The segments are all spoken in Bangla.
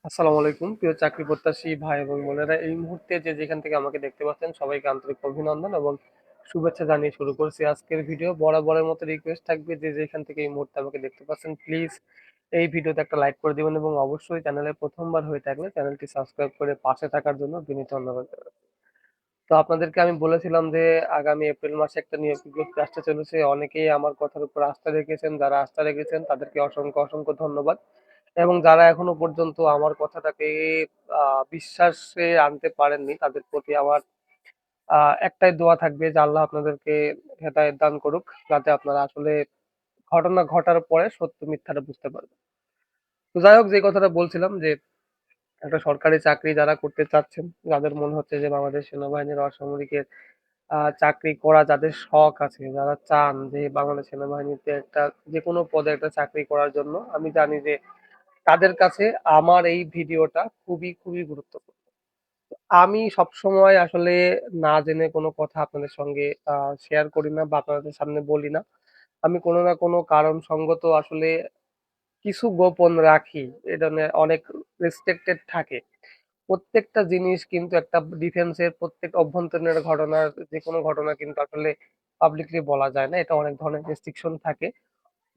আসসালামু আলাইকুম প্রিয় চাকরি প্রত্যাশী ভাই এবং বোনেরা, এই মুহূর্তে যে যেখান থেকে আমাকে দেখতে পাচ্ছেন সবাইকে আন্তরিক অভিনন্দন এবং শুভেচ্ছা জানিয়ে শুরু করছি আজকের ভিডিও। বরাবরের মতো রিকোয়েস্ট থাকবে, যে যেখান থেকে এই মুহূর্তে আমাকে দেখতে পাচ্ছেন প্লিজ এই ভিডিওতে একটা লাইক করে দিবেন এবং অবশ্যই চ্যানেলে প্রথমবার হয়ে থাকলে চ্যানেলটি সাবস্ক্রাইব করে পাশে থাকার জন্য বিনীত অনুরোধ জানাচ্ছি। তো আপনাদেরকে আমি বলেছিলাম যে আগামী এপ্রিল মাসে একটা নিয়োগ বিজ্ঞপ্তি আসতে চলেছে। অনেকেই আমার কথার উপর আস্থা রেখেছেন, যারা আস্থা রেখেছেন তাদেরকে অসংখ্য অসংখ্য ধন্যবাদ। এবং যারা এখনো পর্যন্ত আমার কথাটাকে বিশ্বাসে আনতে পারেননি তাদের প্রতি আমার একটাই দোয়া থাকবে, যে আল্লাহ আপনাদেরকে হেদায়েত দান করুক, যাতে আপনারা আসলে ঘটনা ঘটার পরে সত্য মিথ্যাটা বুঝতে পারবেন। তো যাই হোক, যে কথাটা বলছিলাম, যে একটা সরকারি চাকরি যারা করতে চাচ্ছেন, যাদের মনে হচ্ছে যে বাংলাদেশ সেনাবাহিনীর অসামরিকের চাকরি করা, যাদের শখ আছে, যারা চান যে বাংলাদেশ সেনাবাহিনীতে একটা যে কোনো পদে একটা চাকরি করার জন্য, আমি জানি যে তাদের কাছে আমার এই ভিডিওটা খুবই খুবই গুরুত্বপূর্ণ। আমি সবসময় আসলে না জেনে কোনো কথা আপনাদের সঙ্গে শেয়ার করি না বা আপনাদের সামনে বলি না। আমি কোনো না কোনো কারণ সঙ্গত আসলে কিছু গোপন রাখি। এটা নিয়ে অনেক রেস্ট্রিক্টেড থাকে। প্রত্যেকটা জিনিস কিন্তু একটা ডিফেন্সের প্রত্যেক অভ্যন্তরীণ ঘটনার যে কোনো ঘটনা কিন্তু আসলে পাবলিকলি বলা যায় না। এটা অনেক ধরনের রেস্ট্রিকশন থাকে।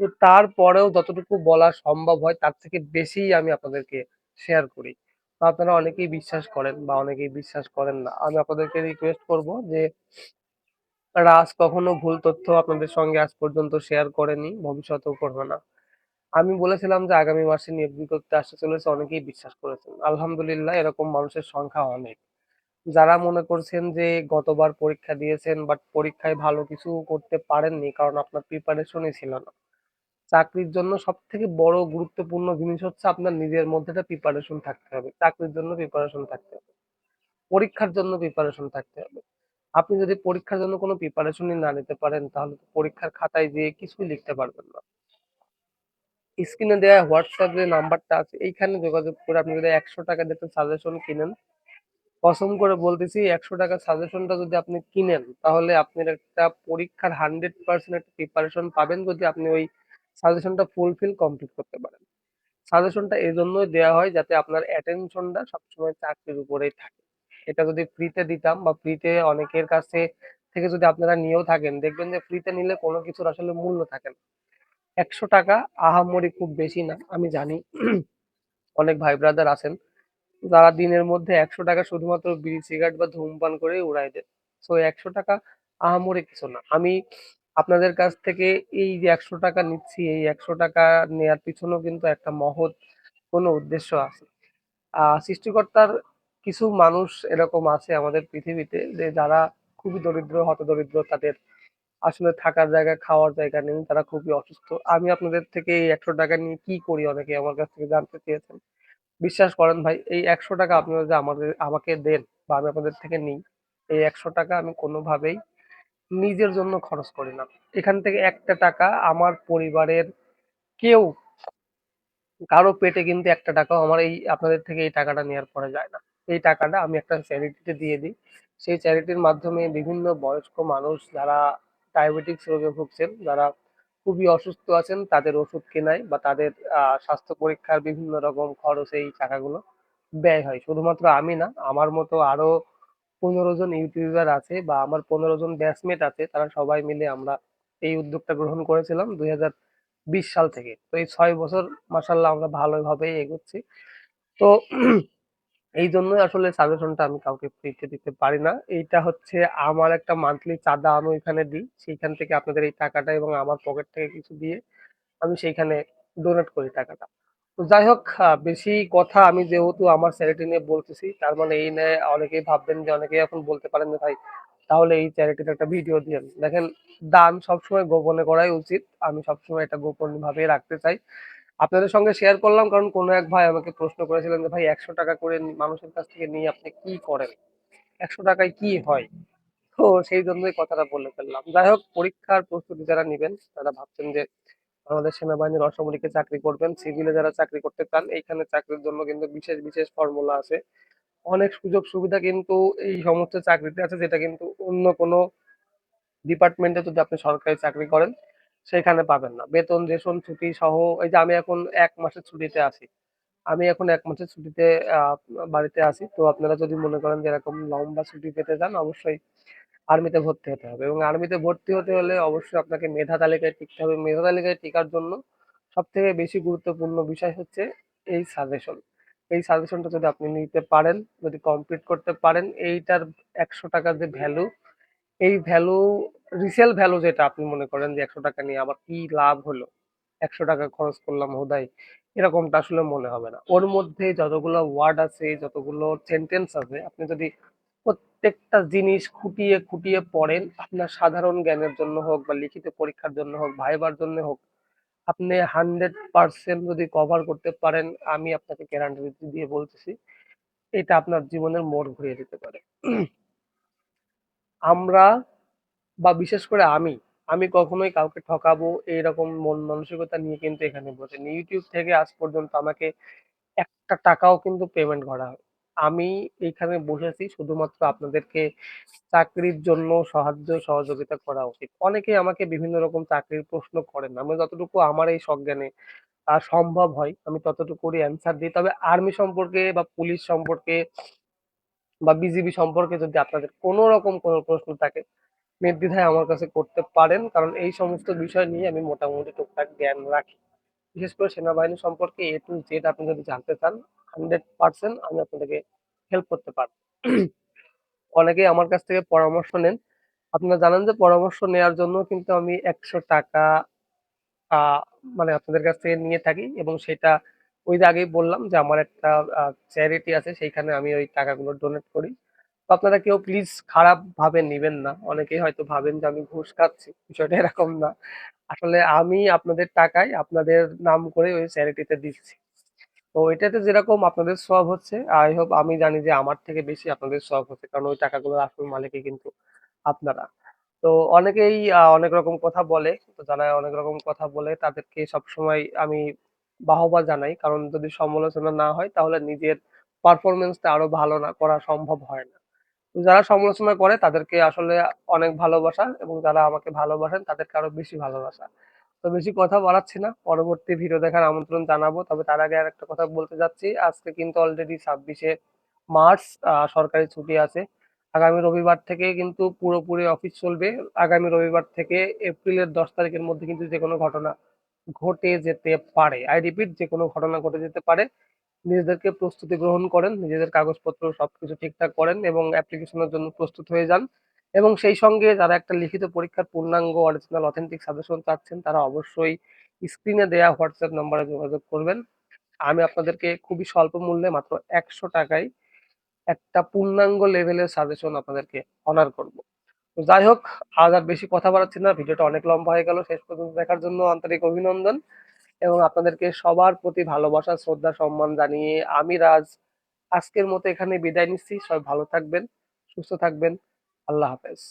তো তারপরেও যতটুকু বলা সম্ভব হয় তার থেকে বেশিই আমি আপনাদেরকে শেয়ার করি। তো আপনারা অনেকেই বিশ্বাস করেন বা অনেকেই বিশ্বাস করেন না। আমি আপনাদেরকে রিকোয়েস্ট করব যে রাজ কখনো ভুল তথ্য আপনাদের সঙ্গে আজ পর্যন্ত শেয়ার করেনি, ভবিষ্যতেও করবে না। আমি বলেছিলাম যে আগামী মাসে নিয়োগ বিজ্ঞপ্তি আসতে চলেছে, অনেকেই বিশ্বাস করেছেন। আলহামদুলিল্লাহ, এরকম মানুষের সংখ্যা অনেক। যারা মনে করছেন যে গতবার পরীক্ষা দিয়েছেন বাট পরীক্ষায় ভালো কিছু করতে পারেননি কারণ আপনার প্রিপারেশনই ছিল না। চাকরির জন্য সবথেকে বড় গুরুত্বপূর্ণ জিনিস হচ্ছে আপনার নিজের মধ্যে একটা প্রিপারেশন থাকতে হবে। চাকরির জন্য প্রিপারেশন থাকতে হবে। পরীক্ষার জন্য প্রিপারেশন থাকতে হবে। আপনি যদি পরীক্ষার জন্য কোনো প্রিপারেশনই না নিতে পারেন, তাহলে তো পরীক্ষার খাতায় যেয়ে কিছুই লিখতে পারবেন না। স্ক্রিনে দেওয়া হোয়াটসঅ্যাপ যে নাম্বারটা আছে, এইখানে যোগাযোগ করে আপনি যদি 100 টাকা দিয়ে একটা সাজেশন কিনেন, কসম করে বলতেছি 100 টাকার সাজেশনটা যদি আপনি কিনেন, তাহলে আপনার একটা পরীক্ষার 100% একটা প্রিপারেশন পাবেন, যদি আপনি ওই সাজেশনটা ফুলফিল কমপ্লিট করতে পারেন। সাজেশনটা এজন্যই দেওয়া হয় যাতে আপনার অ্যাটেনশনটা সবসময় চাকরির উপরেই থাকে। এটা যদি ফ্রিতে দিতাম বা ফ্রিতে অনেকের কাছে থেকে যদি আপনারা নিয়েও থাকেন, দেখবেন যে ফ্রিতে নিলে কোনো কিছুর আসলে মূল্য থাকে না। 100 টাকা আহামরি খুব বেশি না, আমি জানি। অনেক ভাই ব্রাদার আছেন যারা দিনের মধ্যে 100 টাকা শুধুমাত্র বিড়ি সিগারেট বা ধূমপান করেই উড়াই দেয়। সো 100 টাকা আহামরি কিছু না। আমি আপনাদের কাছ থেকে এই যে 100 টাকা নিচ্ছি, এই 100 টাকা নেয়ার পিছনেও কিন্তু একটা মহৎ কোনো উদ্দেশ্য আছে। সৃষ্টিকর্তার কিছু মানুষ এরকম আছে আমাদের পৃথিবীতে, যে যারা খুবই দরিদ্র, হতদরিদ্র, তাদের আসলে থাকার জায়গা, খাওয়ার জায়গা নেই, তারা খুবই অসুস্থ। আমি আপনাদের থেকে এই 100 টাকা নিয়ে কি করি, অনেকে আমার কাছ থেকে জানতে চেয়েছেন। বিশ্বাস করেন ভাই, এই 100 টাকা আপনারা যে আমাকে দেন বা আমি আপনাদের থেকে নিই, এই 100 টাকা আমি কোনোভাবেই নিজের জন্য খরচ করি না। এখান থেকে একটা টাকা আমার পরিবারের কেউ, কারো পেটে কিন্তু একটা টাকাও আমার এই আপনাদের থেকে এই টাকাটা নেওয়ার পরে যায় না। এই টাকাটা আমি একটা চ্যারিটিতে দিয়ে দিই। সেই চ্যারিটির মাধ্যমে বিভিন্ন বয়স্ক মানুষ যারা ডায়াবেটিক্স রোগে ভুগছেন, যারা খুবই অসুস্থ আছেন, তাদের ওষুধ কেনায় বা তাদের স্বাস্থ্য পরীক্ষার বিভিন্ন রকম খরচ এই টাকাগুলো ব্যয় হয়। শুধুমাত্র আমি না, আমার মতো আরো 15 জন ইউটিউবার আছে বা আমার 15 জন ব্যাচমেট আছে, তারা সবাই মিলে আমরা এই উদ্যোগটা গ্রহণ করেছিলাম 2020 সাল থেকে। তো এই 6 বছর মাসাল্লাহ আমরা ভালোভাবেই এগোচ্ছি। তো এই জন্যই আসলে সাজেশনটা আমি কাউকে ফ্রিতে দিতে পারি না। এইটা হচ্ছে আমার একটা মান্থলি চাঁদা, আমি ওইখানে দিই। সেইখান থেকে আপনাদের এই টাকাটা এবং আমার পকেট থেকে কিছু দিয়ে আমি সেইখানে ডোনেট করি টাকাটা। তো যাই হোক, বেশি কথা আমি যেহেতু আমার চ্যারিটি নিয়ে বলতেছি, তার মানে এই নিয়ে অনেকেই ভাববেন, যে অনেকেই এখন বলতে পারেন যে ভাই তাহলে এই চ্যারিটির একটা ভিডিও দিয়েন। দেখেন, দান সবসময় গোপনে করাই উচিত। আমি সবসময় এটা গোপন ভাবে রাখতে চাই। আপনাদের সঙ্গে শেয়ার করলাম কারণ কোনো এক ভাই আমাকে প্রশ্ন করেছিলেন যে ভাই 100 টাকা করে মানুষের কাছ থেকে নিয়ে আপনি কি করেন, 100 টাকায় কি হয়। তো সেই জন্যই কথাটা বলে ফেললাম। যাই হোক, পরীক্ষার প্রস্তুতি যারা নিবেন, তারা ভাবছেন যে আমাদের সেনাবাহিনীর অসামরিকে চাকরি করবেন, সিভিলে যারা চাকরি করতে চান, এইখানে চাকরির জন্য কিন্তু বিশেষ বিশেষ ফর্মুলা আছে। অনেক সুযোগ সুবিধা কিন্তু এই সমস্ত চাকরিতে আছে, যেটা কিন্তু অন্য কোনো ডিপার্টমেন্টে যদি আপনি সরকারি চাকরি করেন সেখানে পাবেন না। বেতন, রেশন, ছুটি সহ, এই যে আমি এখন 1 মাসের ছুটিতে আছি, আমি এখন ১ মাসের ছুটিতে আ বাড়িতে আছি। তো আপনারা যদি মনে করেন যে এরকম লম্বা ছুটি পেতে চান অবশ্যই আর্মিতে ভর্তি হতে হবে এবং আর্মিতে ভর্তি হতে হলে অবশ্যই আপনাকে মেধা তালিকায় টিকতে হবে। মেধা তালিকায় টিকার জন্য সবথেকে বেশি গুরুত্বপূর্ণ বিষয় হচ্ছে এই সাজেশন। এই সাজেশনটা যদি আপনি নিতে পারেন, যদি কমপ্লিট করতে পারেন, এইটার ৳১০০ যে ভ্যালু, এই ভ্যালু রিসেল ভ্যালু যেটা আপনি মনে করেন যে ৳১০০ নিয়ে আমার কি লাভ হলো? ৳১০০ খরচ করলাম হুদাই, এরকমটা আসলে মনে হবে না। ওর মধ্যে যতগুলো ওয়ার্ড আছে, যতগুলো সেন্টেন্স আছে, আপনি যদি প্রত্যেকটা জিনিস খুঁটিয়ে খুঁটিয়ে পড়েন, আপনার সাধারণ জ্ঞানের জন্য হোক বা লিখিত পরীক্ষার জন্য হোক, ভাইবার জন্য হোক, আপনি 100% যদি কভার করতে পারেন, আমি আপনাকে গ্যারান্টি দিয়ে বলতেছি, এটা আপনার জীবনের মোড় ঘুরিয়ে দিতে পারে। আমরা বা বিশেষ করে আমি কখনোই কাউকে ঠকাবো এইরকম মন মানসিকতা নিয়ে কিন্তু এখানে বসিনি। ইউটিউব থেকে আজ পর্যন্ত আমাকে একটা টাকাও কিন্তু পেমেন্ট করা হয়। আমি এইখানে বসেছি শুধুমাত্র আপনাদেরকে চাকরির জন্য সাহায্য সহযোগিতা করা উচিত। অনেকেই আমাকে বিভিন্ন রকম চাকরির প্রশ্ন করেন। আমি যতটুকু আমার এই সজ্ঞানে সম্ভব হয় আমি ততটুকুরই অ্যান্সার দিই। তবে আর্মি সম্পর্কে বা পুলিশ সম্পর্কে বা বিজিবি সম্পর্কে যদি আপনাদের কোনো রকম কোনো প্রশ্ন থাকে নির্দ্বিধায় আমার কাছে করতে পারেন। কারণ এই সমস্ত বিষয় নিয়ে আমি মোটামুটি টুকটাক জ্ঞান রাখি। বিশেষ করে সেনাবাহিনী সম্পর্কে A to Z আপনি যদি জানতে চান 100% আমি আপনাদেরকে হেল্প করতে পারব। অনেকেই আমার কাছ থেকে পরামর্শ নেন। আপনারা জানেন যে পরামর্শ নেয়ার জন্য কিন্তু আমি ৳১০০ আ মানে আপনাদের কাছ থেকে নিয়ে থাকি এবং সেটা ওই যে আগেই বললাম যে আমার একটা আ চ্যারিটি আছে সেইখানে আমি ওই টাকাগুলো ডোনেট করি। তো আপনারা কেউ প্লিজ খারাপ ভাবে নিবেন না। অনেকেই হয়তো ভাবেন যে আমি ঘুষ খাচ্ছি। বিষয়টা এরকম না। আসলে আমি আপনাদের টাকায় আপনাদের নাম করে ওই চ্যারিটিতে দিচ্ছি। তো এটাতে যেরকম আপনাদের সওয়াব হচ্ছে, আই হোপ আমি জানি যে আমার থেকে বেশি আপনাদের সওয়াব হচ্ছে। কারণ ওই টাকাগুলোর আসল মালিকই কিন্তু আপনারা। তো অনেকেই অনেক রকম কথা বলে। তো যারা অনেক রকম কথা বলে তাদেরকে সবসময় আমি বাহবা জানাই। কারণ যদি সমালোচনা না হয় তাহলে নিজের পারফরম্যান্সটা আরো ভালো না করা সম্ভব হয় না। তো যারা সমালোচনা করে তাদেরকে আসলে অনেক ভালোবাসা এবং যারা আমাকে ভালোবাসেন তাদেরকে আরো বেশি ভালোবাসা। তো বেশি কথা বাড়াচ্ছি না। পরবর্তী ভিডিও দেখার আমন্ত্রণ জানাবো। তবে তার আগে আরেকটা কথা বলতে যাচ্ছি। আজকে কিন্তু অলরেডি ২৬শে মার্চ সরকারি ছুটি আছে। আগামী রবিবার থেকে কিন্তু পুরোপুরি অফিস চলবে। আগামী রবিবার থেকে এপ্রিলের ১০ তারিখের মধ্যে কিন্তু যেকোনো ঘটনা ঘটে যেতে পারে। I repeat যেকোনো ঘটনা ঘটে যেতে পারে। নিজেদেরকে প্রস্তুতি গ্রহণ করেন, নিজেদের কাগজপত্র সবকিছু ঠিকঠাক করেন এবং অ্যাপ্লিকেশনের জন্য প্রস্তুত হয়ে যান। এবং সেই সঙ্গে যারা একটা লিখিত পরীক্ষার পূর্ণাঙ্গ অরিজিনাল অথেন্টিক সাজেশন চাচ্ছেন তারা অবশ্যই স্ক্রিনে দেয়া হোয়াটসঅ্যাপ নাম্বারে যোগাযোগ করবেন। আমি আপনাদেরকে খুবই স্বল্প মূল্যে মাত্র ৳১০০ একটা পূর্ণাঙ্গ লেভেলের সাজেশন আপনাদেরকে অনার করব। তো যাই হোক, আজ আর বেশি কথা বাড়াচ্ছি না। ভিডিওটা অনেক লম্বা হয়ে গেল। শেষ পর্যন্ত দেখার জন্য আন্তরিক অভিনন্দন এবং আপনাদেরকে সবার প্রতি ভালোবাসা, শ্রদ্ধা, সম্মান জানিয়ে আমি রাজ আজকের মতো এখানে বিদায় নিচ্ছি। সবাই ভালো থাকবেন, সুস্থ থাকবেন। আল্লাহ হাফেজ।